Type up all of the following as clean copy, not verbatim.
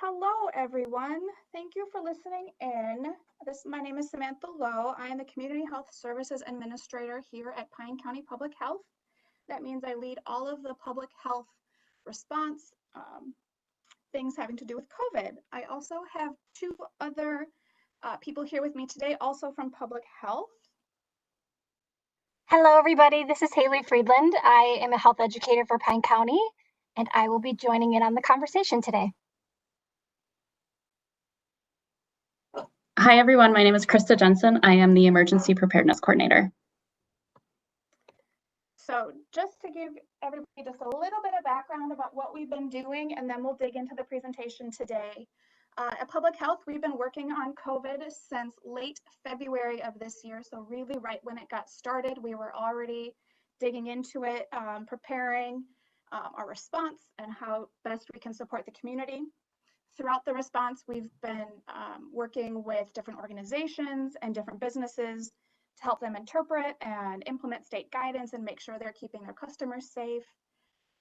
Hello, everyone. Thank you for listening in. My name is Samantha Lowe. I am the Community Health Services Administrator here at Pine County Public Health. That means I lead all of the public health response things having to do with COVID. I also have two other people here with me today, also from public health. Hello, everybody. This is Haley Friedland. I am a health educator for Pine County, and I will be joining in on the conversation today. Hi, everyone. My name is Krista Jensen. I am the Emergency Preparedness Coordinator. So just to give everybody just a little bit of background about what we've been doing, and then we'll dig into the presentation today. At Public Health, we've been working on COVID since late February of this year. So really right when it got started, we were already digging into it, preparing our response and how best we can support the community. Throughout the response, we've been working with different organizations and different businesses to help them interpret and implement state guidance and make sure they're keeping their customers safe.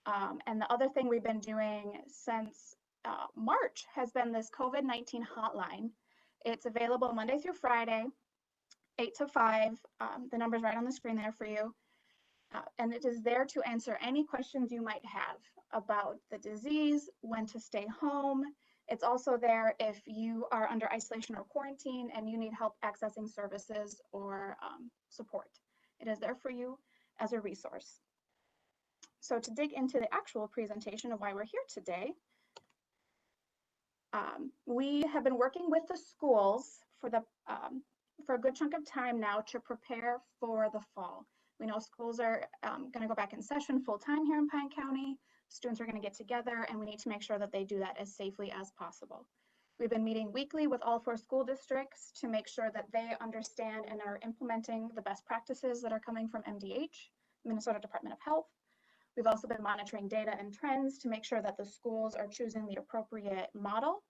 And the other thing we've been doing since March has been this COVID-19 hotline. It's available Monday through Friday, 8 to 5. The number's right on the screen there for you. And it is there to answer any questions you might have about the disease, when to stay home. It's also there if you are under isolation or quarantine and you need help accessing services or support. It is there for you as a resource. So to dig into the actual presentation of why we're here today, we have been working with the schools for a good chunk of time now to prepare for the fall. We know schools are going to go back in session full time here in Pine County. Students are going to get together, and we need to make sure that they do that as safely as possible. We've been meeting weekly with all 4 school districts to make sure that they understand and are implementing the best practices that are coming from MDH, Minnesota Department of Health. We've also been monitoring data and trends to make sure that the schools are choosing the appropriate model.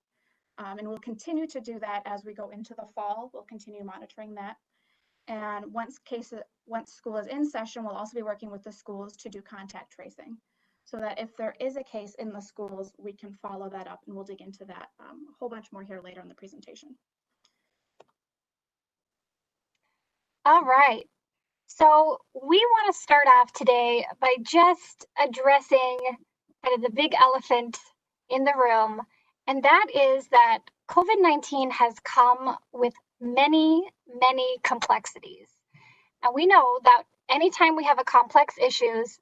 And we'll continue to do that as we go into the fall. We'll continue monitoring that. And once school is in session, we'll also be working with the schools to do contact tracing, so that if there is a case in the schools, we can follow that up, and we'll dig into that a whole bunch more here later in the presentation. All right. So we want to start off today by just addressing kind of the big elephant in the room, and that is that COVID-19 has come with many, many complexities. And we know that anytime we have a complex issues,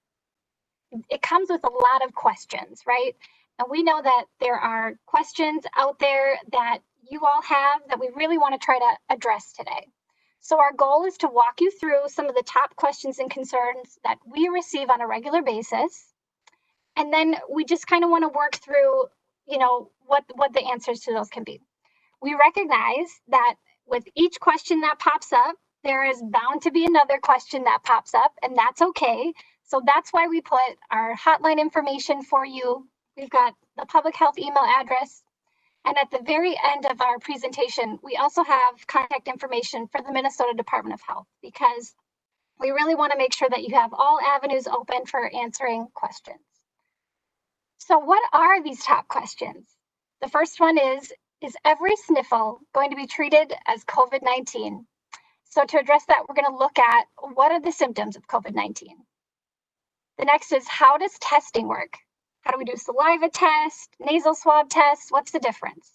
it comes with a lot of questions, right? And we know that there are questions out there that you all have that we really want to try to address today. So our goal is to walk you through some of the top questions and concerns that we receive on a regular basis. And then we just kind of want to work through, what the answers to those can be. We recognize that with each question that pops up, there is bound to be another question that pops up, and that's okay. So that's why we put our hotline information for you. We've got the public health email address. And at the very end of our presentation, we also have contact information for the Minnesota Department of Health, because we really want to make sure that you have all avenues open for answering questions. So what are these top questions? The first one is every sniffle going to be treated as COVID-19? So to address that, we're going to look at what are the symptoms of COVID-19. The next is, how does testing work? How do we do saliva test, nasal swab test? What's the difference?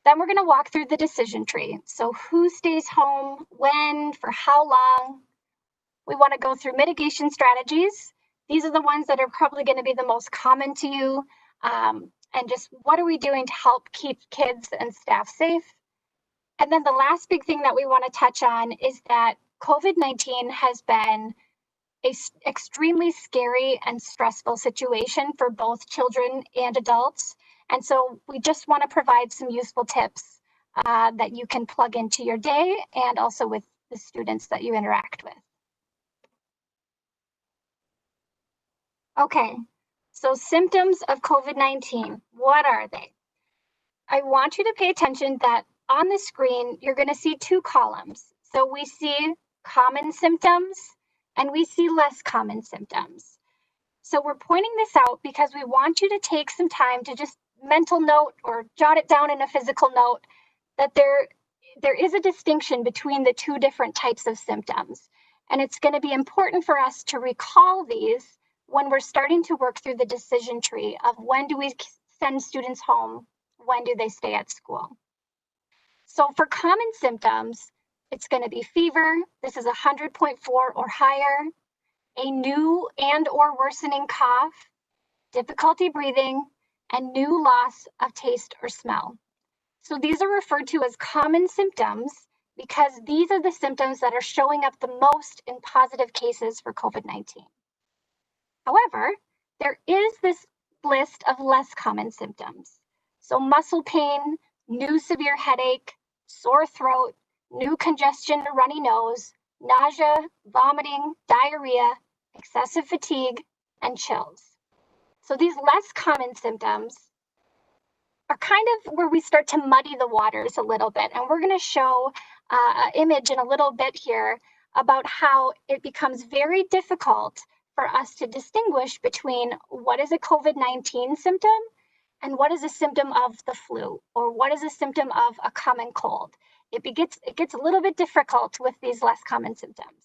Then we're going to walk through the decision tree. So who stays home, when, for how long? We want to go through mitigation strategies. These are the ones that are probably going to be the most common to you. And just what are we doing to help keep kids and staff safe? And then the last big thing that we want to touch on is that COVID-19 has been an extremely scary and stressful situation for both children and adults. And so we just want to provide some useful tips that you can plug into your day and also with the students that you interact with. Okay, so symptoms of COVID-19, what are they? I want you to pay attention that on the screen, you're going to see 2 columns. So we see common symptoms and we see less common symptoms. So we're pointing this out because we want you to take some time to just mental note or jot it down in a physical note that there is a distinction between the two different types of symptoms. And it's going to be important for us to recall these when we're starting to work through the decision tree of when do we send students home, when do they stay at school. So for common symptoms, it's going to be fever. This is 100.4 or higher, a new and or worsening cough, difficulty breathing, and new loss of taste or smell. So these are referred to as common symptoms because these are the symptoms that are showing up the most in positive cases for COVID-19. However, there is this list of less common symptoms. So muscle pain, new severe headache, sore throat, new congestion or runny nose, nausea, vomiting, diarrhea, excessive fatigue, and chills. So these less common symptoms are kind of where we start to muddy the waters a little bit. And we're going to show an image in a little bit here about how it becomes very difficult for us to distinguish between what is a COVID-19 symptom and what is a symptom of the flu, or what is a symptom of a common cold. It gets a little bit difficult with these less common symptoms.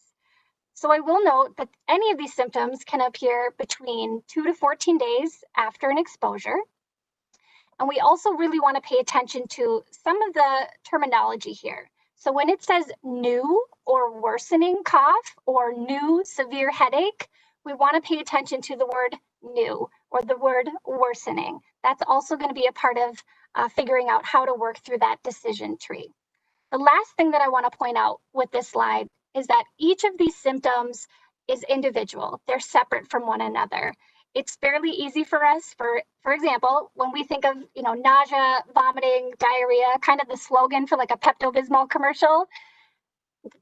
So I will note that any of these symptoms can appear between 2 to 14 days after an exposure. And we also really want to pay attention to some of the terminology here. So when it says new or worsening cough or new severe headache, we want to pay attention to the word new or the word worsening. That's also going to be a part of figuring out how to work through that decision tree. The last thing that I want to point out with this slide is that each of these symptoms is individual. They're separate from one another. It's fairly easy for us, for example, when we think of, nausea, vomiting, diarrhea, kind of the slogan for like a Pepto-Bismol commercial,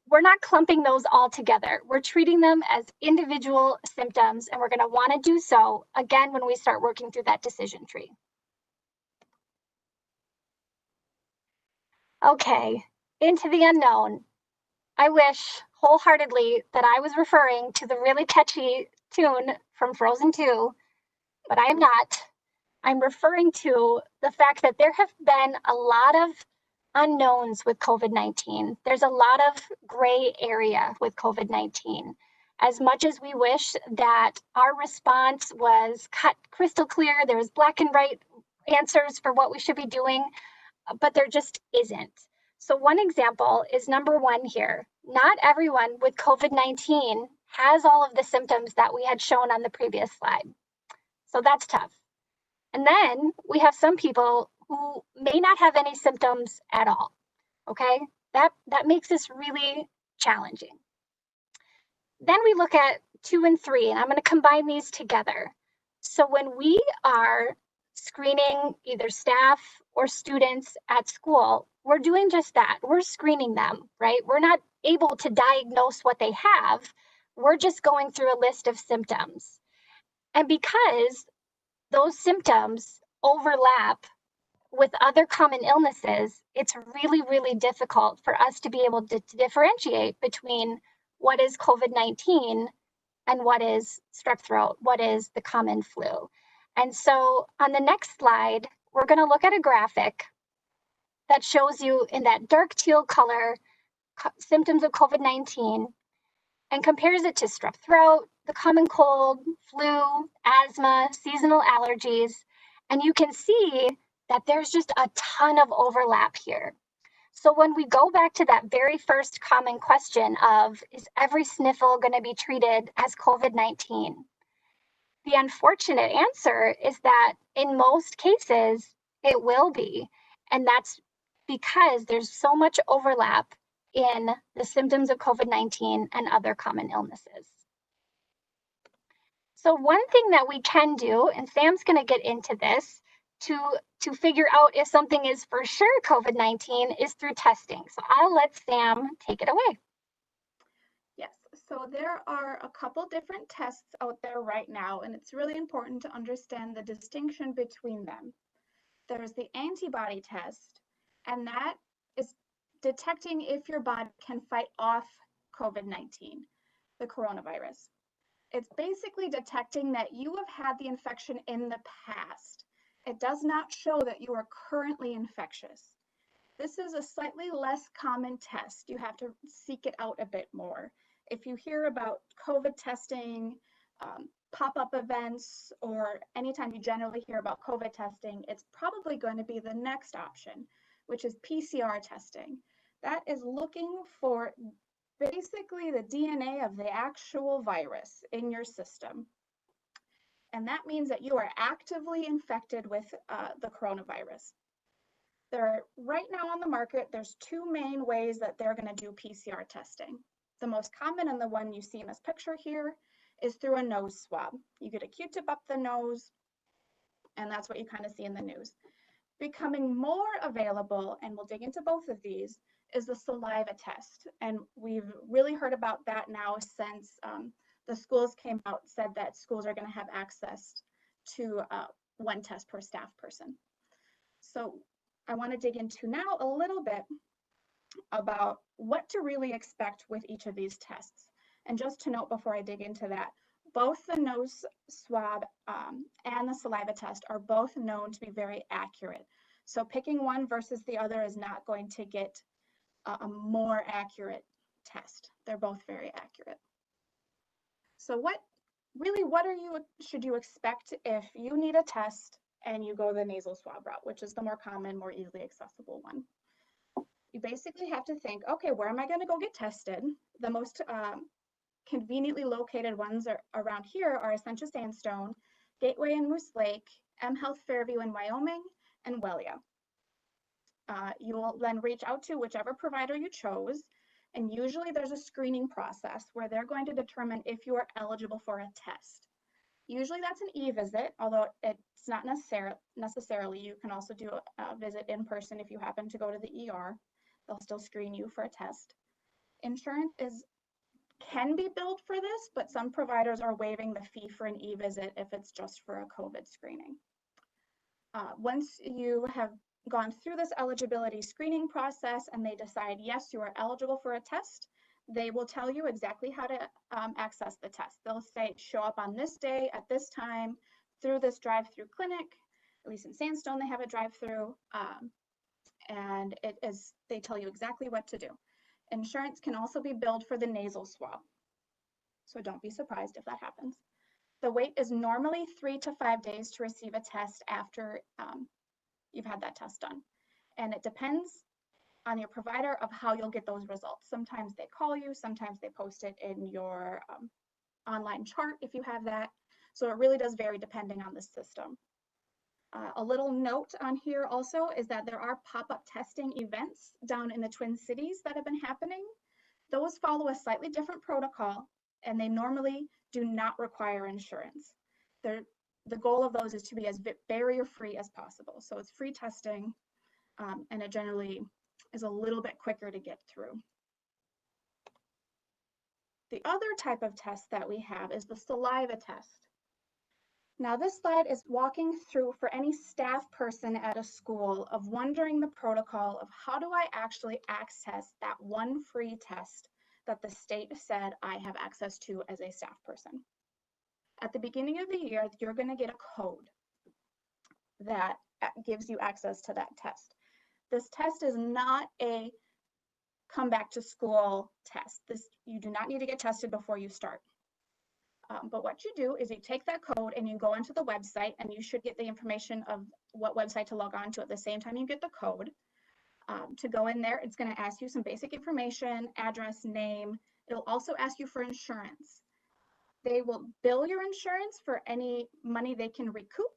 we're not clumping those all together. We're treating them as individual symptoms, and we're going to want to do so again when we start working through that decision tree. Okay, into the unknown. I wish wholeheartedly that I was referring to the really catchy tune from Frozen 2, but I am not. I'm referring to the fact that there have been a lot of unknowns with COVID-19. There's a lot of gray area with COVID-19. As much as we wish that our response was cut crystal clear, there was black and white answers for what we should be doing, but there just isn't. So one example is number 1 here. Not everyone with COVID-19 has all of the symptoms that we had shown on the previous slide. So that's tough. And then we have some people who may not have any symptoms at all, okay? That makes this really challenging. Then we look at 2 and 3, and I'm going to combine these together. So when we are screening either staff or students at school, we're doing just that. We're screening them, right? We're not able to diagnose what they have. We're just going through a list of symptoms. And because those symptoms overlap with other common illnesses, it's really, really difficult for us to be able to differentiate between what is COVID-19 and what is strep throat, what is the common flu. And so on the next slide, we're going to look at a graphic that shows you in that dark teal color symptoms of COVID-19 and compares it to strep throat, the common cold, flu, asthma, seasonal allergies. And you can see that there's just a ton of overlap here. So when we go back to that very first common question of, is every sniffle going to be treated as COVID-19? The unfortunate answer is that in most cases, it will be. And that's because there's so much overlap in the symptoms of COVID-19 and other common illnesses. So one thing that we can do, and Sam's going to get into this, to figure out if something is for sure COVID-19 is through testing. So I'll let Sam take it away. Yes, so there are a couple different tests out there right now, and it's really important to understand the distinction between them. There's the antibody test, and that is detecting if your body can fight off COVID-19, the coronavirus. It's basically detecting that you have had the infection in the past. It does not show that you are currently infectious. This is a slightly less common test. You have to seek it out a bit more. If you hear about COVID testing, pop-up events, or anytime you generally hear about COVID testing, it's probably going to be the next option, which is PCR testing. That is looking for basically the DNA of the actual virus in your system. And that means that you are actively infected with the coronavirus. Right now on the market, there's two main ways that they're going to do PCR testing. The most common, and the one you see in this picture here, is through a nose swab. You get a Q-tip up the nose, and that's what you kind of see in the news. Becoming more available, and we'll dig into both of these, is the saliva test. And we've really heard about that now since the schools came out, said that schools are going to have access to one test per staff person. So I want to dig into now a little bit about what to really expect with each of these tests. And just to note before I dig into that, both the nose swab and the saliva test are both known to be very accurate. So picking one versus the other is not going to get a more accurate test. They're both very accurate. So what should you expect if you need a test and you go the nasal swab route, which is the more common, more easily accessible one? You basically have to think, okay, where am I going to go get tested? The most conveniently located ones around here are Essentia Sandstone, Gateway in Moose Lake, M Health Fairview in Wyoming, and Wellia. You will then reach out to whichever provider you chose, and usually there's a screening process where they're going to determine if you are eligible for a test. Usually that's an e-visit, although it's not necessarily. You can also do a visit in person if you happen to go to the ER. They'll still screen you for a test. Insurance can be billed for this, but some providers are waiving the fee for an e-visit if it's just for a COVID screening. Once you have gone through this eligibility screening process and they decide, yes, you are eligible for a test, they will tell you exactly how to access the test. They'll say, show up on this day at this time through this drive-through clinic. At least in Sandstone, they have a drive-through, and they tell you exactly what to do. Insurance can also be billed for the nasal swab, so don't be surprised if that happens. The wait is normally 3 to 5 days to receive a test after you've had that test done. And it depends on your provider of how you'll get those results. Sometimes they call you, sometimes they post it in your online chart if you have that. So it really does vary depending on the system. A little note on here also is that there are pop-up testing events down in the Twin Cities that have been happening. Those follow a slightly different protocol, and they normally do not require insurance. The goal of those is to be as barrier-free as possible. So it's free testing, and it generally is a little bit quicker to get through. The other type of test that we have is the saliva test. Now this slide is walking through for any staff person at a school of wondering the protocol of how do I actually access that one free test that the state said I have access to as a staff person. At the beginning of the year, you're going to get a code that gives you access to that test. This test is not a come back to school test. You do not need to get tested before you start. But what you do is you take that code and you go onto the website, and you should get the information of what website to log on to at the same time you get the code. To go in there, it's going to ask you some basic information, address, name. It'll also ask you for insurance. They will bill your insurance for any money they can recoup,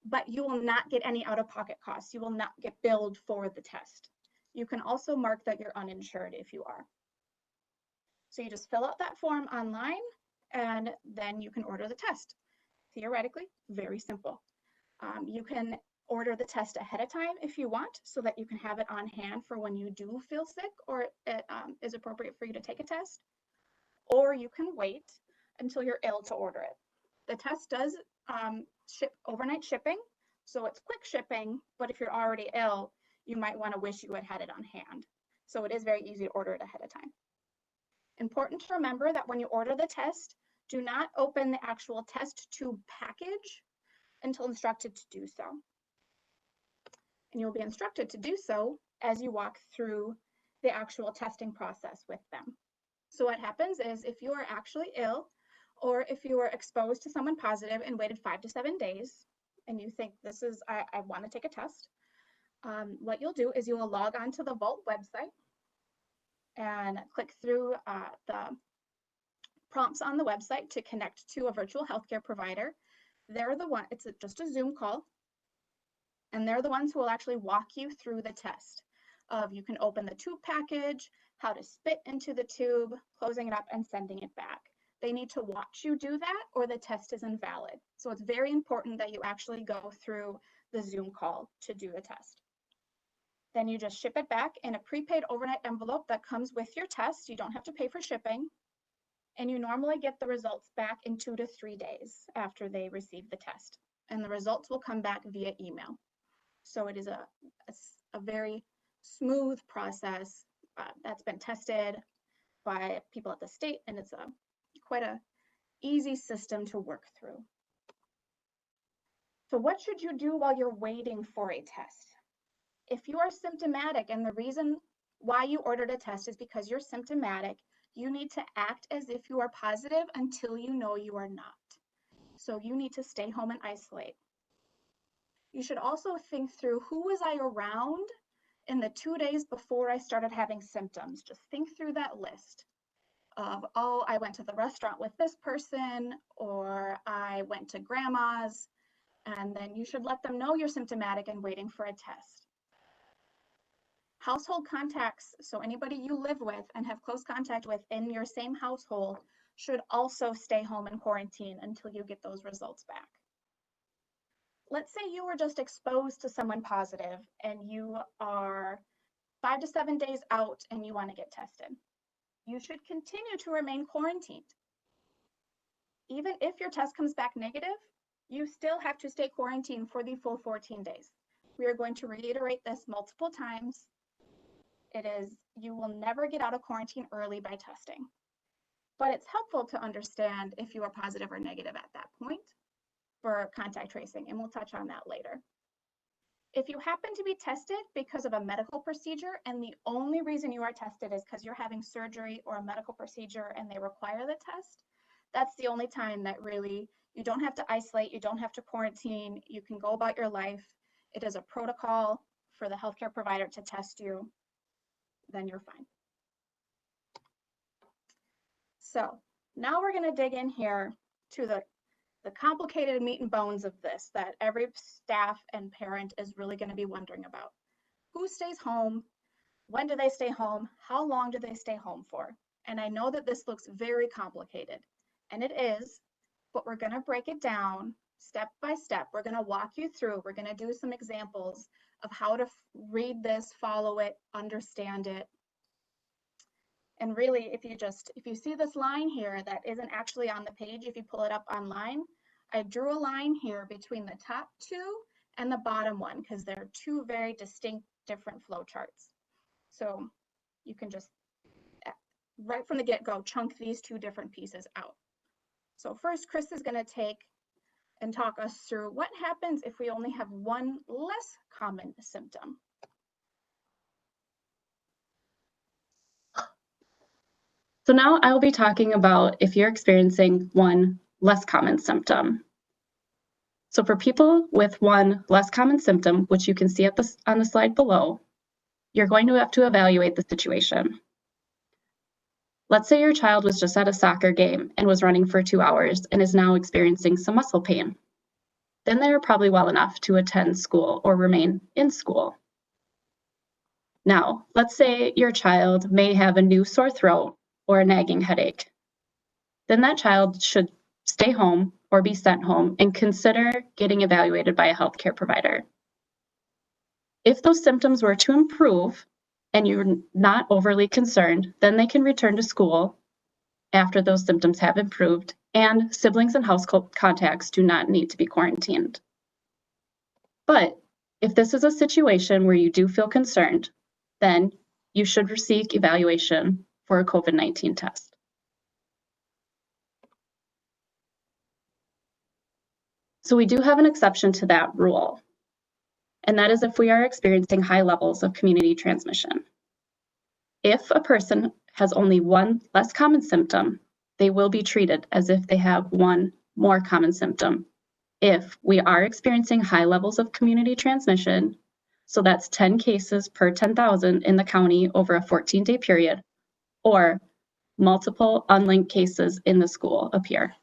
but you will not get any out-of-pocket costs. You will not get billed for the test. You can also mark that you're uninsured if you are. So you just fill out that form online, and then you can order the test. Theoretically, very simple. You can order the test ahead of time if you want, so that you can have it on hand for when you do feel sick or it is appropriate for you to take a test. Or you can wait until you're ill to order it. The test does ship overnight shipping, so it's quick shipping, but if you're already ill, you might want to wish you had it on hand. So it is very easy to order it ahead of time. Important to remember that when you order the test, do not open the actual test tube package. until instructed to do so. And you'll be instructed to do so as you walk through the actual testing process with them. So what happens is if you are actually ill, or if you were exposed to someone positive and waited 5 to 7 days, and you think this is, I want to take a test, what you'll do is you will log on to the Vault website and click through the prompts on the website to connect to a virtual healthcare provider. They're the one, it's just a Zoom call, and they're the ones who will actually walk you through the test of you can open the tube package, how to spit into the tube, closing it up and sending it back. They need to watch you do that or the test is invalid. So it's very important that you actually go through the Zoom call to do the test. Then you just ship it back in a prepaid overnight envelope that comes with your test. You don't have to pay for shipping. And you normally get the results back in 2 to 3 days after they receive the test. And the results will come back via email. So it is a very smooth process that's been tested by people at the state, and it's quite a easy system to work through. So what should you do while you're waiting for a test? If you are symptomatic and the reason why you ordered a test is because you're symptomatic, you need to act as if you are positive until you know you are not. So you need to stay home and isolate. You should also think through, who was I around in the 2 days before I started having symptoms? Just think through that list of, oh, I went to the restaurant with this person, or I went to grandma's, and then you should let them know you're symptomatic and waiting for a test. Household contacts, so anybody you live with and have close contact with in your same household, should also stay home and quarantine until you get those results back. Let's say you were just exposed to someone positive and you are 5 to 7 days out and you want to get tested. You should continue to remain quarantined. Even if your test comes back negative, you still have to stay quarantined for the full 14 days. We are going to reiterate this multiple times. It is, you will never get out of quarantine early by testing. But it's helpful to understand if you are positive or negative at that point for contact tracing, and we'll touch on that later. If you happen to be tested because of a medical procedure and the only reason you are tested is because you're having surgery or a medical procedure and they require the test, that's the only time that really you don't have to isolate, you don't have to quarantine, you can go about your life. It is a protocol for the healthcare provider to test you, then you're fine. So now we're going to dig in here to the complicated meat and bones of this that every staff and parent is really going to be wondering about. Who stays home? When do they stay home? How long do they stay home for? And I know that this looks very complicated, and it is, but we're going to break it down step by step. We're going to walk you through. We're going to do some examples of how to read this, follow it, understand it. And really, if you see this line here that isn't actually on the page, if you pull it up online, I drew a line here between the top two and the bottom one because they're two very distinct different flow charts. So you can just, right from the get-go, chunk these two different pieces out. So first, Chris is going to take and talk us through what happens if we only have one less common symptom. So now I'll be talking about if you're experiencing one less common symptom. So for people with one less common symptom, which you can see on the slide below, you're going to have to evaluate the situation. Let's say your child was just at a soccer game and was running for 2 hours and is now experiencing some muscle pain. Then they are probably well enough to attend school or remain in school. Now, let's say your child may have a new sore throat or a nagging headache. Then that child should stay home or be sent home and consider getting evaluated by a healthcare provider. If those symptoms were to improve and you're not overly concerned, then they can return to school after those symptoms have improved, and siblings and household contacts do not need to be quarantined. But if this is a situation where you do feel concerned, then you should seek evaluation for a COVID-19 test. So we do have an exception to that rule, and that is if we are experiencing high levels of community transmission. If a person has only one less common symptom, they will be treated as if they have one more common symptom. If we are experiencing high levels of community transmission, so that's 10 cases per 10,000 in the county over a 14-day period, or multiple unlinked cases in the school appear.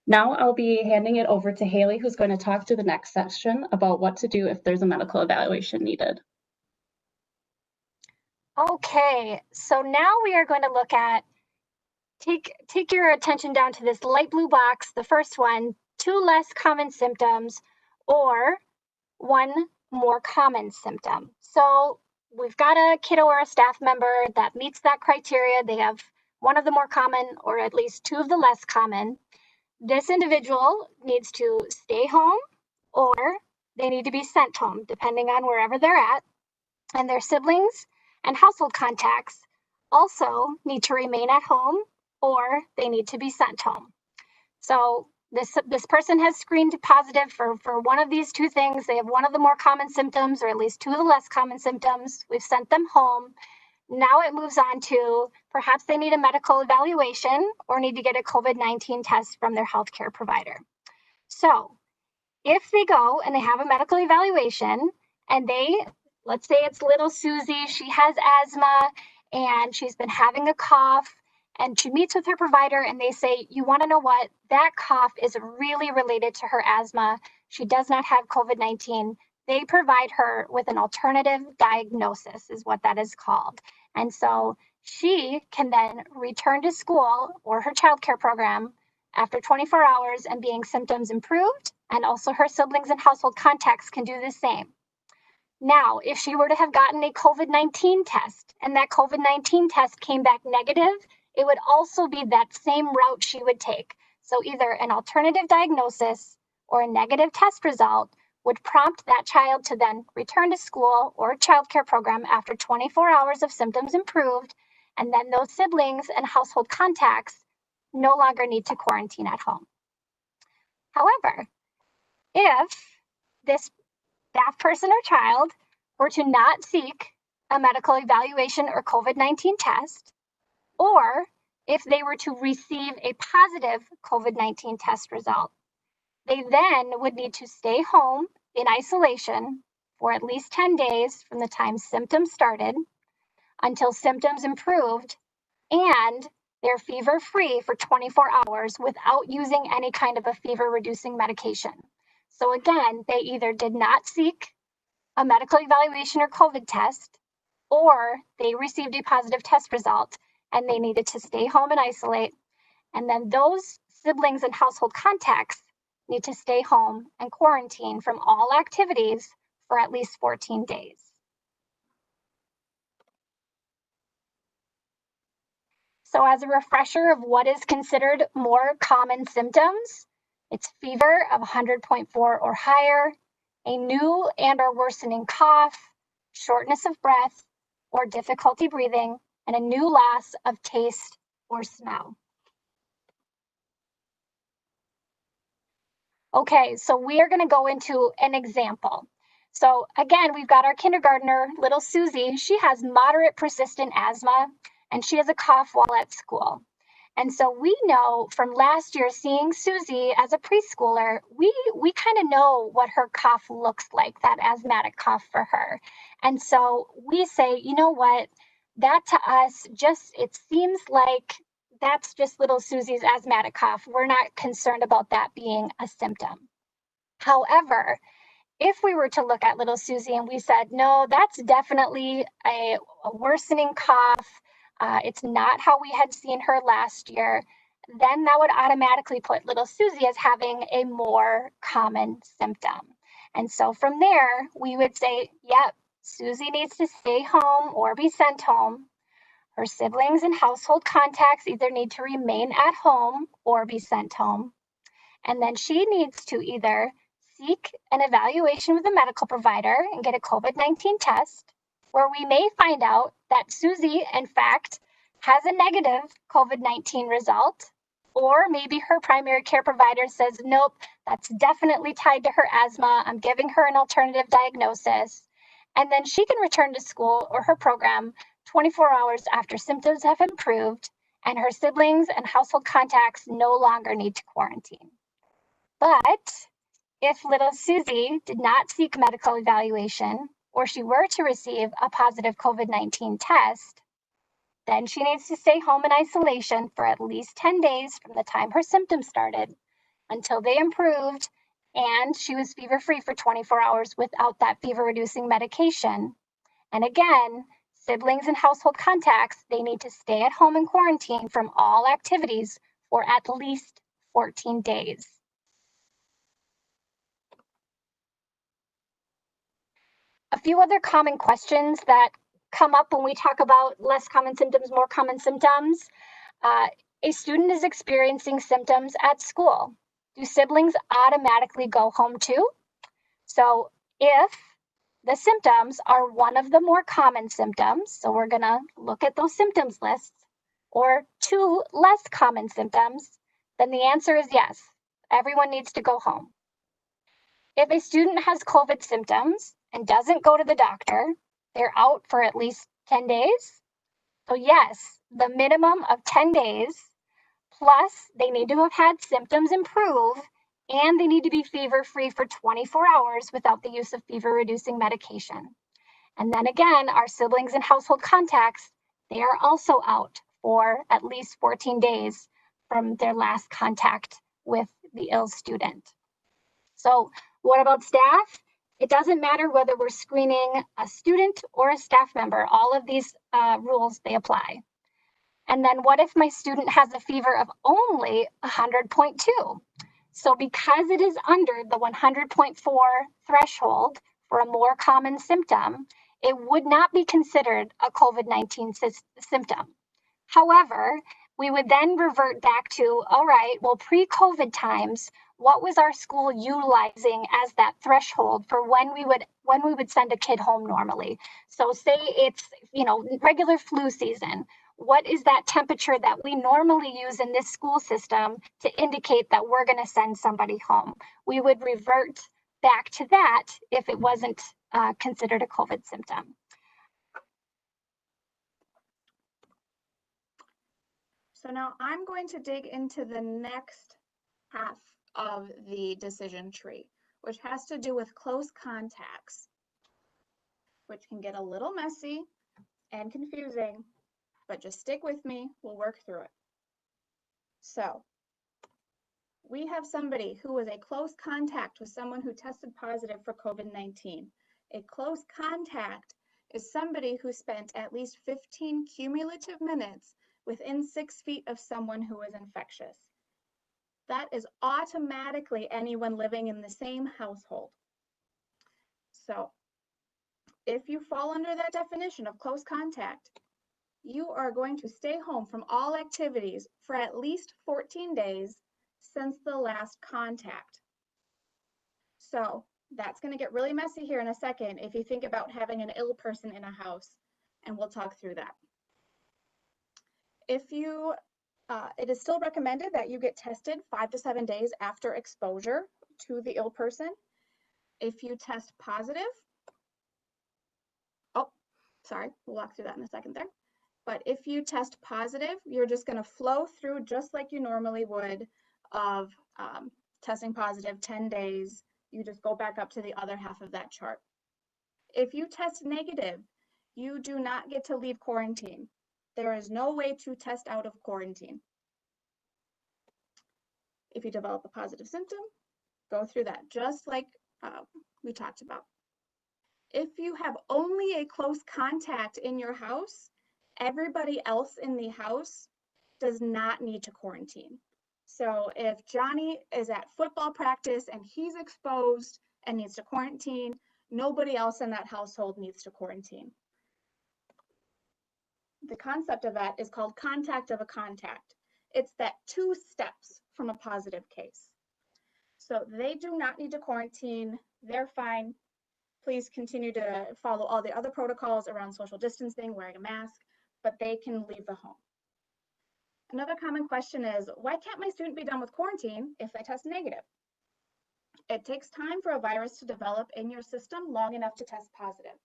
Now I'll be handing it over to Haley, who's going to talk to the next section about what to do if there's a medical evaluation needed. Okay, so now we are going to look at, take your attention down to this light blue box, the first one, 2 less common symptoms or 1 more common symptom. So we've got a kiddo or a staff member that meets that criteria. They have 1 of the more common or at least 2 of the less common. This individual needs to stay home or they need to be sent home, depending on wherever they're at. And their siblings and household contacts also need to remain at home or they need to be sent home. So this person has screened positive for 1 of these 2 things. They have 1 of the more common symptoms or at least 2 of the less common symptoms. We've sent them home. Now it moves on to perhaps they need a medical evaluation or need to get a COVID-19 test from their healthcare provider. So if they go and they have a medical evaluation and let's say it's little Susie, she has asthma and she's been having a cough and she meets with her provider and they say, you want to know what? That cough is really related to her asthma. She does not have COVID-19. They provide her with an alternative diagnosis is what that is called. And so she can then return to school or her childcare program after 24 hours and being symptoms improved, and also her siblings and household contacts can do the same. Now, if she were to have gotten a COVID-19 test and that COVID-19 test came back negative, it would also be that same route she would take. So either an alternative diagnosis or a negative test result would prompt that child to then return to school or childcare program after 24 hours of symptoms improved, and then those siblings and household contacts no longer need to quarantine at home. However, if this staff person or child were to not seek a medical evaluation or COVID-19 test, or if they were to receive a positive COVID-19 test result, they then would need to stay home in isolation for at least 10 days from the time symptoms started until symptoms improved, and they're fever-free for 24 hours without using any kind of a fever-reducing medication. So again, they either did not seek a medical evaluation or COVID test, or they received a positive test result and they needed to stay home and isolate. And then those siblings and household contacts need to stay home and quarantine from all activities for at least 14 days. So as a refresher of what is considered more common symptoms, it's fever of 100.4 or higher, a new and or worsening cough, shortness of breath or difficulty breathing, and a new loss of taste or smell. Okay, so we are going to go into an example. So again, we've got our kindergartner, little Susie. She has moderate persistent asthma and she has a cough while at school. And so we know from last year seeing Susie as a preschooler, we kind of know what her cough looks like, that asthmatic cough for her. And so we say, you know what, that to us it seems like that's just little Susie's asthmatic cough. We're not concerned about that being a symptom. However, if we were to look at little Susie and we said, no, that's definitely a worsening cough, it's not how we had seen her last year, then that would automatically put little Susie as having a more common symptom. And so from there, we would say, yep, Susie needs to stay home or be sent home. Her siblings and household contacts either need to remain at home or be sent home. And then she needs to either seek an evaluation with a medical provider and get a COVID-19 test, where we may find out that Susie, in fact, has a negative COVID-19 result, Or maybe her primary care provider says, nope, that's definitely tied to her asthma. I'm giving her an alternative diagnosis. And then she can return to school or her program 24 hours after symptoms have improved and her siblings and household contacts no longer need to quarantine. But if little Susie did not seek medical evaluation or she were to receive a positive COVID-19 test, then she needs to stay home in isolation for at least 10 days from the time her symptoms started until they improved and she was fever-free for 24 hours without that fever-reducing medication. And again, siblings and household contacts, they need to stay at home in quarantine from all activities for at least 14 days. A few other common questions that come up when we talk about less common symptoms, more common symptoms. A student is experiencing symptoms at school. Do siblings automatically go home too? So if the symptoms are one of the more common symptoms, so we're gonna look at those symptoms lists, or two less common symptoms, then the answer is yes, everyone needs to go home. If a student has COVID symptoms and doesn't go to the doctor, they're out for at least 10 days. So yes, the minimum of 10 days, plus they need to have had symptoms improve and they need to be fever-free for 24 hours without the use of fever-reducing medication. And then again, our siblings and household contacts, they are also out for at least 14 days from their last contact with the ill student. So what about staff? It doesn't matter whether we're screening a student or a staff member. All of these rules, they apply. And then what if my student has a fever of only 100.2? So because it is under the 100.4 threshold for a more common symptom, it would not be considered a COVID-19 symptom. However, we would then revert back to, all right, well, pre-COVID times, what was our school utilizing as that threshold for when we would send a kid home normally? So say it's, regular flu season. What is that temperature that we normally use in this school system to indicate that we're going to send somebody home? We would revert back to that if it wasn't considered a COVID symptom. So now I'm going to dig into the next half of the decision tree, which has to do with close contacts, which can get a little messy and confusing, but just stick with me, we'll work through it. So we have somebody who was a close contact with someone who tested positive for COVID-19. A close contact is somebody who spent at least 15 cumulative minutes within 6 feet of someone who is infectious. That is automatically anyone living in the same household. So if you fall under that definition of close contact, you are going to stay home from all activities for at least 14 days since the last contact. So that's going to get really messy here in a second if you think about having an ill person in a house, and we'll talk through that. It is still recommended that you get tested 5 to 7 days after exposure to the ill person. If you test positive, we'll walk through that in a second there. But if you test positive, you're just going to flow through just like you normally would of testing positive 10 days. You just go back up to the other half of that chart. If you test negative, you do not get to leave quarantine. There is no way to test out of quarantine. If you develop a positive symptom, go through that just like we talked about. If you have only a close contact in your house, everybody else in the house does not need to quarantine. So if Johnny is at football practice and he's exposed and needs to quarantine, nobody else in that household needs to quarantine. The concept of that is called contact of a contact. It's that 2 steps from a positive case. So they do not need to quarantine, they're fine. Please continue to follow all the other protocols around social distancing, wearing a mask, but they can leave the home. Another common question is, why can't my student be done with quarantine if they test negative? It takes time for a virus to develop in your system long enough to test positive.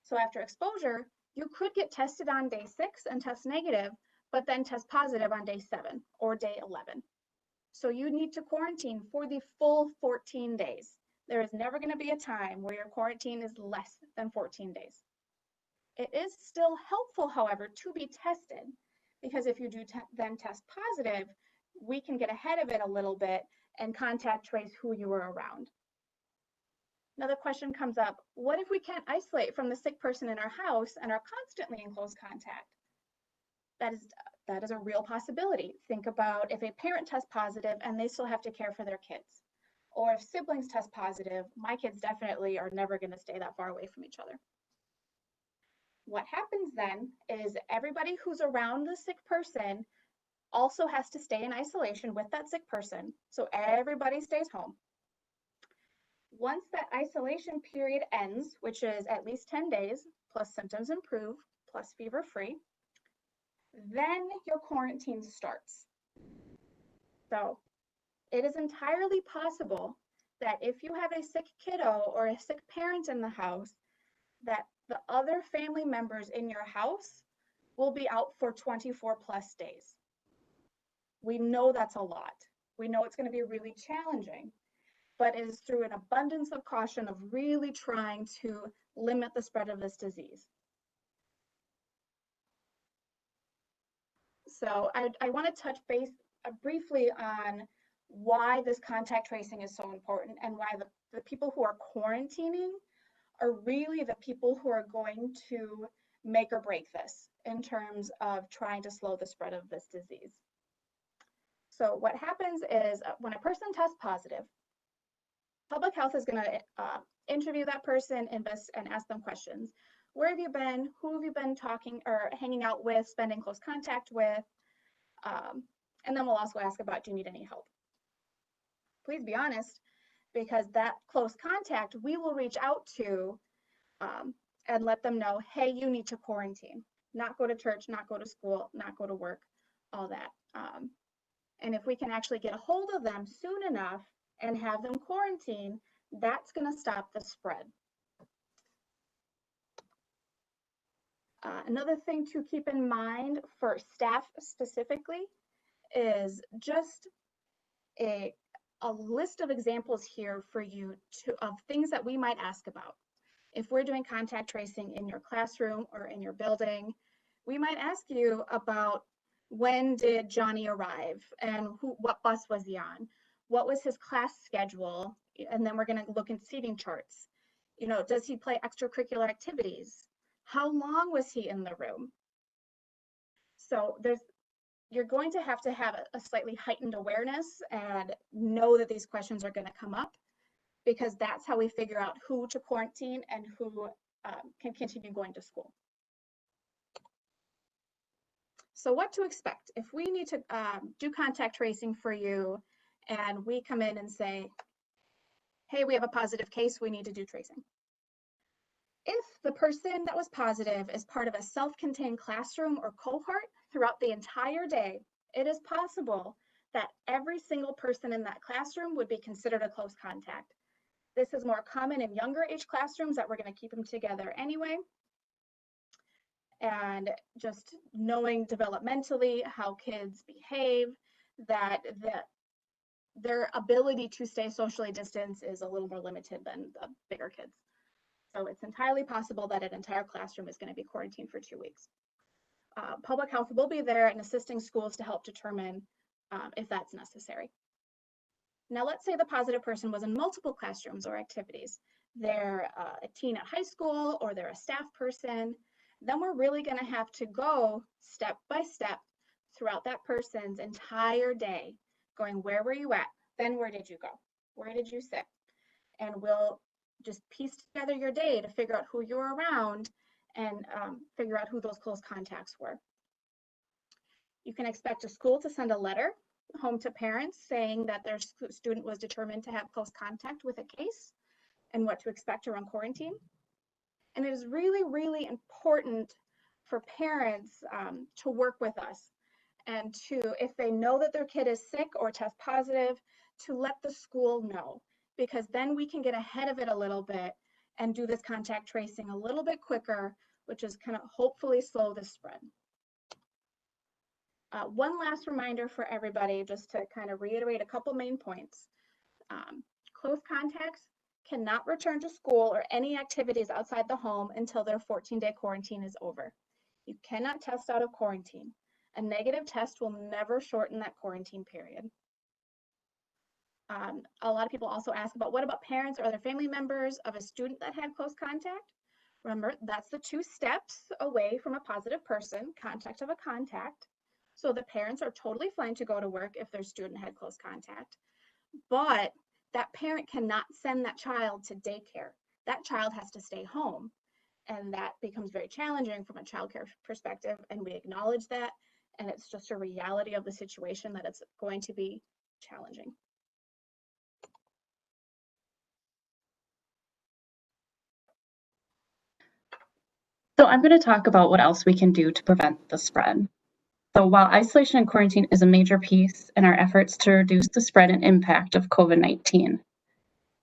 So after exposure, you could get tested on day 6 and test negative, but then test positive on day 7 or day 11. So you need to quarantine for the full 14 days. There is never going to be a time where your quarantine is less than 14 days. It is still helpful, however, to be tested, because if you do then test positive, we can get ahead of it a little bit and contact trace who you were around. Another question comes up, what if we can't isolate from the sick person in our house and are constantly in close contact? That is a real possibility. Think about if a parent tests positive and they still have to care for their kids. Or if siblings test positive, my kids definitely are never going to stay that far away from each other. What happens then is everybody who's around the sick person also has to stay in isolation with that sick person. So everybody stays home. Once that isolation period ends, which is at least 10 days, plus symptoms improve, plus fever-free, then your quarantine starts. So it is entirely possible that if you have a sick kiddo or a sick parent in the house, that the other family members in your house will be out for 24 plus days. We know that's a lot. We know it's going to be really challenging, but it is through an abundance of caution of really trying to limit the spread of this disease. So I want to touch base briefly on why this contact tracing is so important and why the people who are quarantining are really the people who are going to make or break this in terms of trying to slow the spread of this disease. So what happens is when a person tests positive, public health is going to interview that person, invest, and ask them questions. Where have you been? Who have you been talking or hanging out with, spending close contact with? And then we'll also ask about, do you need any help? Please be honest, because that close contact, we will reach out to and let them know, hey, you need to quarantine, not go to church, not go to school, not go to work, all that. And if we can actually get a hold of them soon enough and have them quarantine, that's going to stop the spread. Another thing to keep in mind for staff specifically is just a list of examples here for you of things that we might ask about. If we're doing contact tracing in your classroom or in your building, we might ask you about when did Johnny arrive and what bus was he on? What was his class schedule? And then we're going to look in seating charts. You know, does he play extracurricular activities? How long was he in the room? So you're going to have a slightly heightened awareness and know that these questions are going to come up, because that's how we figure out who to quarantine and who can continue going to school. So what to expect if we need to do contact tracing for you and we come in and say, hey, we have a positive case, we need to do tracing. If the person that was positive is part of a self-contained classroom or cohort throughout the entire day, it is possible that every single person in that classroom would be considered a close contact. This is more common in younger age classrooms that we're going to keep them together anyway. And just knowing developmentally how kids behave, that their ability to stay socially distanced is a little more limited than the bigger kids. So it's entirely possible that an entire classroom is going to be quarantined for 2 weeks. Public health will be there and assisting schools to help determine if that's necessary. Now, let's say the positive person was in multiple classrooms or activities. They're a teen at high school or they're a staff person. Then we're really going to have to go step by step throughout that person's entire day, going, where were you at? Then where did you go? Where did you sit? And we'll just piece together your day to figure out who you're around and figure out who those close contacts were. You can expect a school to send a letter home to parents saying that their student was determined to have close contact with a case and what to expect around quarantine. And it is really, really important for parents to work with us And two, if they know that their kid is sick or test positive, to let the school know, because then we can get ahead of it a little bit and do this contact tracing a little bit quicker, which is kind of hopefully slow the spread. One last reminder for everybody, just to kind of reiterate a couple main points. Close contacts cannot return to school or any activities outside the home until their 14-day quarantine is over. You cannot test out of quarantine. A negative test will never shorten that quarantine period. A lot of people also ask about, what about parents or other family members of a student that had close contact? Remember, that's the 2 steps away from a positive person, contact of a contact. So the parents are totally fine to go to work if their student had close contact, but that parent cannot send that child to daycare. That child has to stay home, and that becomes very challenging from a childcare perspective, and we acknowledge that, and it's just a reality of the situation that it's going to be challenging. So I'm going to talk about what else we can do to prevent the spread. So while isolation and quarantine is a major piece in our efforts to reduce the spread and impact of COVID-19,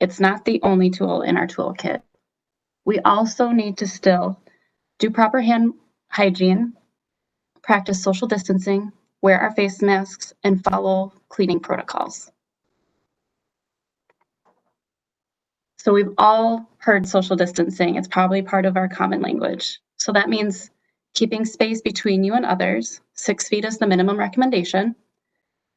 it's not the only tool in our toolkit. We also need to still do proper hand hygiene, practice social distancing, wear our face masks, and follow cleaning protocols. So we've all heard social distancing. It's probably part of our common language. So that means keeping space between you and others. 6 feet is the minimum recommendation.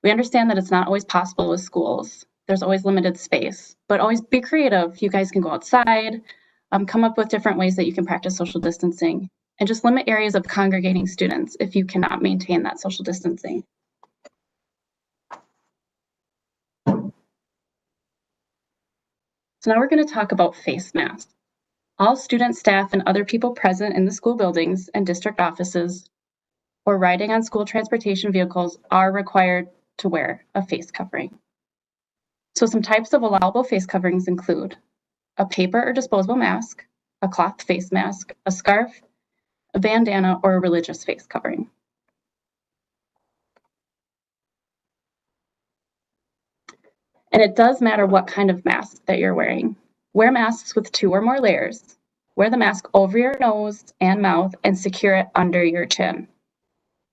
We understand that it's not always possible with schools. There's always limited space, but always be creative. You guys can go outside, come up with different ways that you can practice social distancing, and just limit areas of congregating students if you cannot maintain that social distancing. So now we're going to talk about face masks. All students, staff, and other people present in the school buildings and district offices or riding on school transportation vehicles are required to wear a face covering. So some types of allowable face coverings include a paper or disposable mask, a cloth face mask, a scarf, a bandana, or a religious face covering. And it does matter what kind of mask that you're wearing. Wear masks with 2 or more layers. Wear the mask over your nose and mouth and secure it under your chin.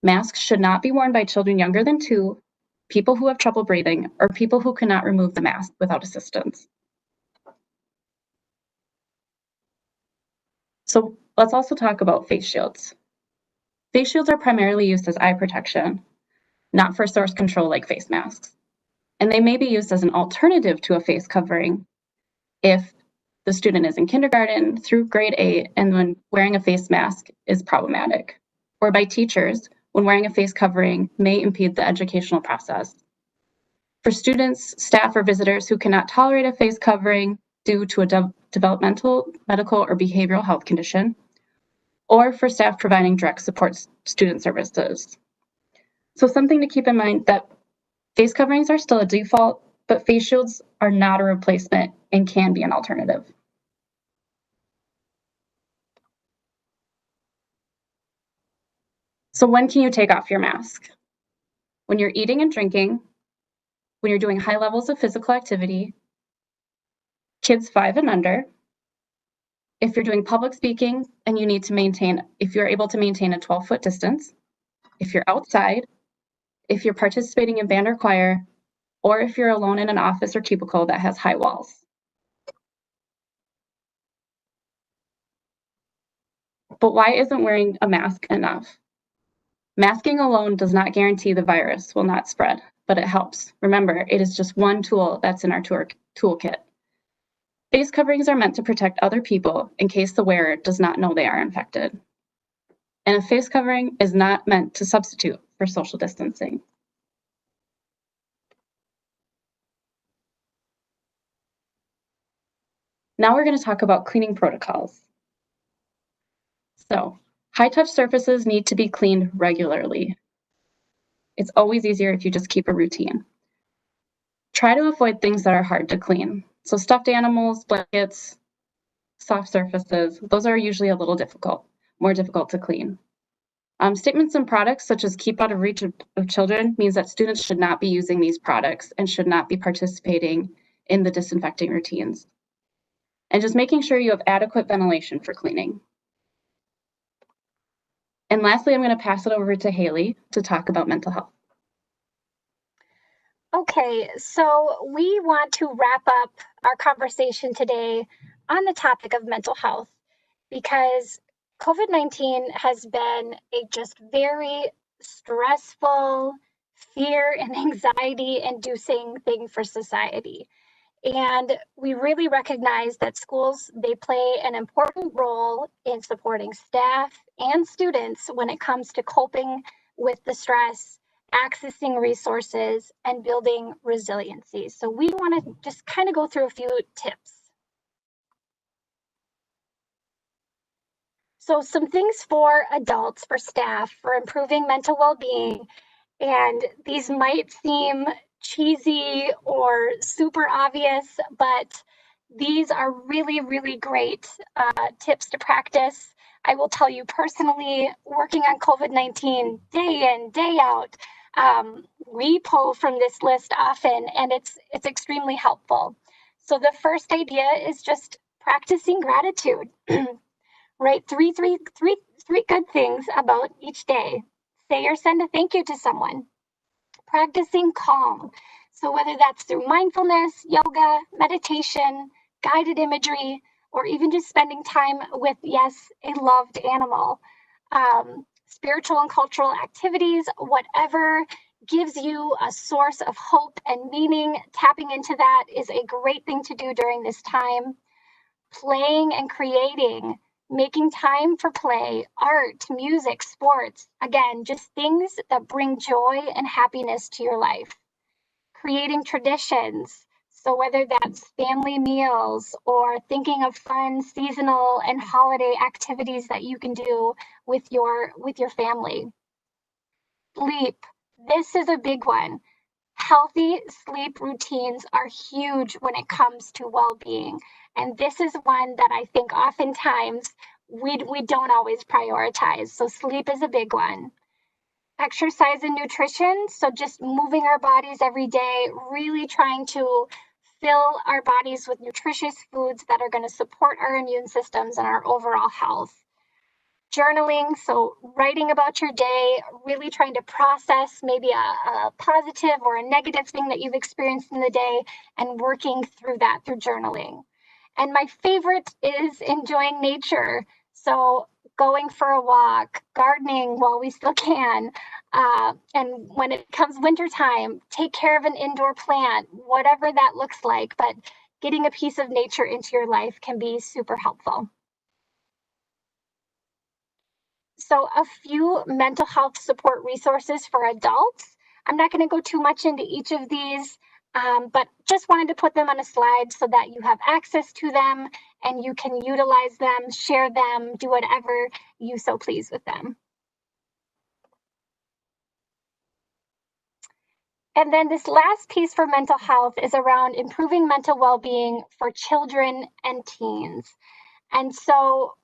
Masks should not be worn by children younger than 2, people who have trouble breathing, or people who cannot remove the mask without assistance. So let's also talk about face shields. Face shields are primarily used as eye protection, not for source control like face masks. And they may be used as an alternative to a face covering if the student is in kindergarten through grade 8 and when wearing a face mask is problematic, or by teachers when wearing a face covering may impede the educational process. For students, staff, or visitors who cannot tolerate a face covering due to a developmental, medical, or behavioral health condition, or for staff providing direct support student services. So something to keep in mind that face coverings are still a default, but face shields are not a replacement and can be an alternative. So when can you take off your mask? When you're eating and drinking, when you're doing high levels of physical activity, kids 5 and under, if you're doing public speaking and you need to maintain, if you're able to maintain a 12-foot distance, if you're outside, if you're participating in band or choir, or if you're alone in an office or cubicle that has high walls. But why isn't wearing a mask enough? Masking alone does not guarantee the virus will not spread, but it helps. Remember, it is just one tool that's in our toolkit. Face coverings are meant to protect other people in case the wearer does not know they are infected. And a face covering is not meant to substitute for social distancing. Now we're going to talk about cleaning protocols. So, high-touch surfaces need to be cleaned regularly. It's always easier if you just keep a routine. Try to avoid things that are hard to clean. So stuffed animals, blankets, soft surfaces, those are usually a little more difficult to clean. Statements and products such as keep out of reach of children means that students should not be using these products and should not be participating in the disinfecting routines. And just making sure you have adequate ventilation for cleaning. And lastly, I'm going to pass it over to Haley to talk about mental health. Okay, so we want to wrap up our conversation today on the topic of mental health because COVID-19 has been a just very stressful, fear and anxiety inducing thing for society. And we really recognize that schools, they play an important role in supporting staff and students when it comes to coping with the stress, accessing resources, and building resiliency. So we want to just kind of go through a few tips. So some things for adults, for staff, for improving mental well-being. And these might seem cheesy or super obvious, but these are really, really great tips to practice. I will tell you personally, working on COVID-19 day in, day out, we pull from this list often, and it's extremely helpful. So the first idea is just practicing gratitude. Write three good things about each day. Say or send a thank you to someone. Practicing calm. So whether that's through mindfulness, yoga, meditation, guided imagery, or even just spending time with, yes, a loved animal. Spiritual and cultural activities, whatever gives you a source of hope and meaning, tapping into that is a great thing to do during this time. Playing and creating, making time for play, art, music, sports, again, just things that bring joy and happiness to your life. Creating traditions, so whether that's family meals or thinking of fun seasonal and holiday activities that you can do with your family. Sleep, this is a big one. Healthy sleep routines are huge when it comes to well-being. And this is one that I think oftentimes we don't always prioritize. So sleep is a big one. Exercise and nutrition. So just moving our bodies every day, really trying to fill our bodies with nutritious foods that are going to support our immune systems and our overall health. Journaling, so writing about your day, really trying to process maybe a positive or a negative thing that you've experienced in the day and working through that through journaling. And my favorite is enjoying nature. So going for a walk, gardening while we still can. And when it comes wintertime, take care of an indoor plant, whatever that looks like. But getting a piece of nature into your life can be super helpful. So a few mental health support resources for adults. I'm not going to go too much into each of these, but just wanted to put them on a slide so that you have access to them and you can utilize them, share them, do whatever you so please with them. And then this last piece for mental health is around improving mental well-being for children and teens. And so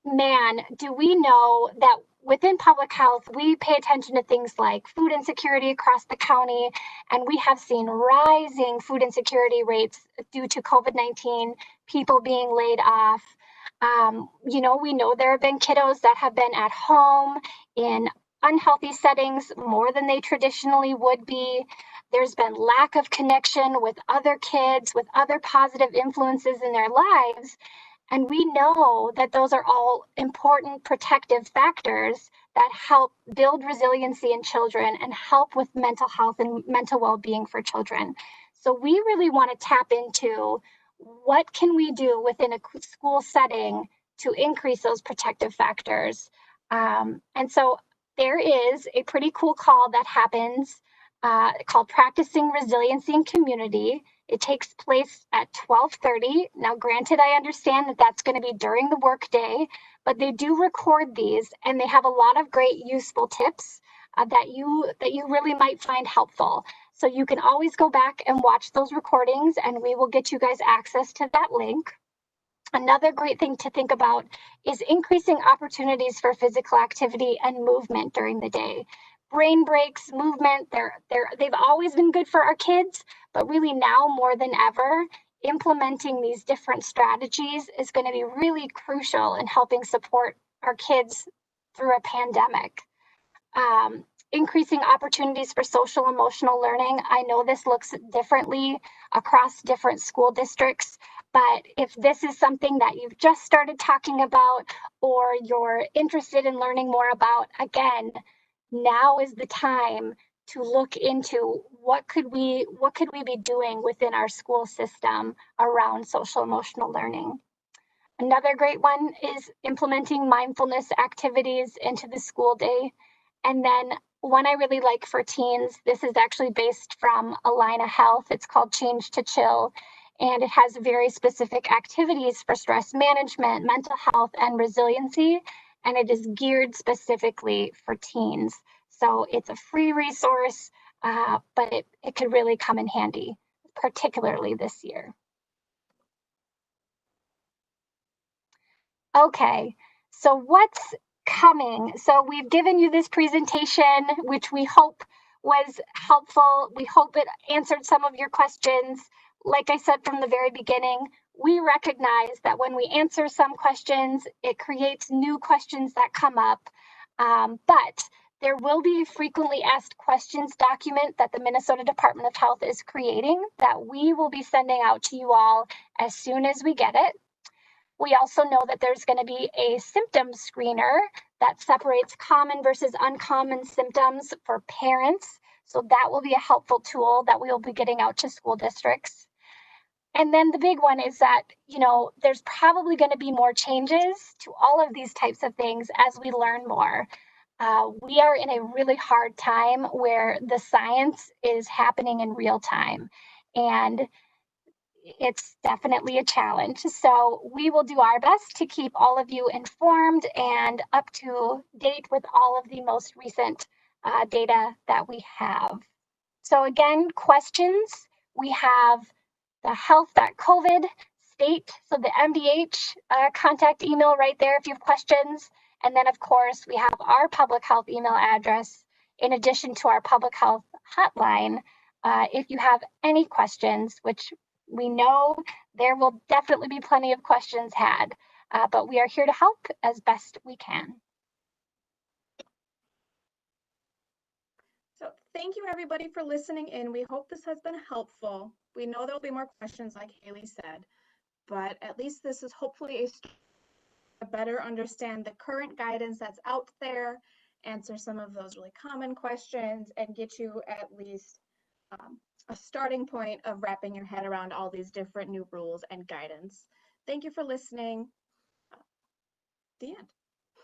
man, do we know that within public health, we pay attention to things like food insecurity across the county, and we have seen rising food insecurity rates due to COVID-19, people being laid off. We know there have been kiddos that have been at home in unhealthy settings more than they traditionally would be. There's been lack of connection with other kids, with other positive influences in their lives. And we know that those are all important protective factors that help build resiliency in children and help with mental health and mental well-being for children. So we really want to tap into what can we do within a school setting to increase those protective factors. And so there is a pretty cool call that happens called Practicing Resiliency in Community. It takes place at 12:30. Now, granted, I understand that that's going to be during the workday, but they do record these and they have a lot of great useful tips that you really might find helpful. So you can always go back and watch those recordings and we will get you guys access to that link. Another great thing to think about is increasing opportunities for physical activity and movement during the day. Brain breaks, movement, they've always been good for our kids, but really now more than ever, implementing these different strategies is going to be really crucial in helping support our kids through a pandemic. Increasing opportunities for social emotional learning. I know this looks differently across different school districts, but if this is something that you've just started talking about or you're interested in learning more about, again, now is the time to look into what could we be doing within our school system around social emotional learning. Another great one is implementing mindfulness activities into the school day. And then one I really like for teens, this is actually based from Alina Health. It's called Change to Chill. And it has very specific activities for stress management, mental health, and resiliency. And it is geared specifically for teens. So it's a free resource, but it could really come in handy, particularly this year. Okay, so what's coming? So we've given you this presentation, which we hope was helpful. We hope it answered some of your questions. Like I said from the very beginning, we recognize that when we answer some questions, it creates new questions that come up. But there will be a frequently asked questions document that the Minnesota Department of Health is creating that we will be sending out to you all as soon as we get it. We also know that there's going to be a symptom screener that separates common versus uncommon symptoms for parents. So that will be a helpful tool that we will be getting out to school districts. And then the big one is that, there's probably going to be more changes to all of these types of things as we learn more. We are in a really hard time where the science is happening in real time. And it's definitely a challenge. So we will do our best to keep all of you informed and up to date with all of the most recent data that we have. So again, questions, we have the health.covid state, so the MDH contact email right there if you have questions. And then of course, we have our public health email address in addition to our public health hotline. If you have any questions, which we know there will definitely be plenty of questions had, but we are here to help as best we can. So thank you everybody for listening in. We hope this has been helpful. We know there'll be more questions like Haley said, but at least this is hopefully a better understand the current guidance that's out there, answer some of those really common questions, and get you at least a starting point of wrapping your head around all these different new rules and guidance. Thank you for listening. The end.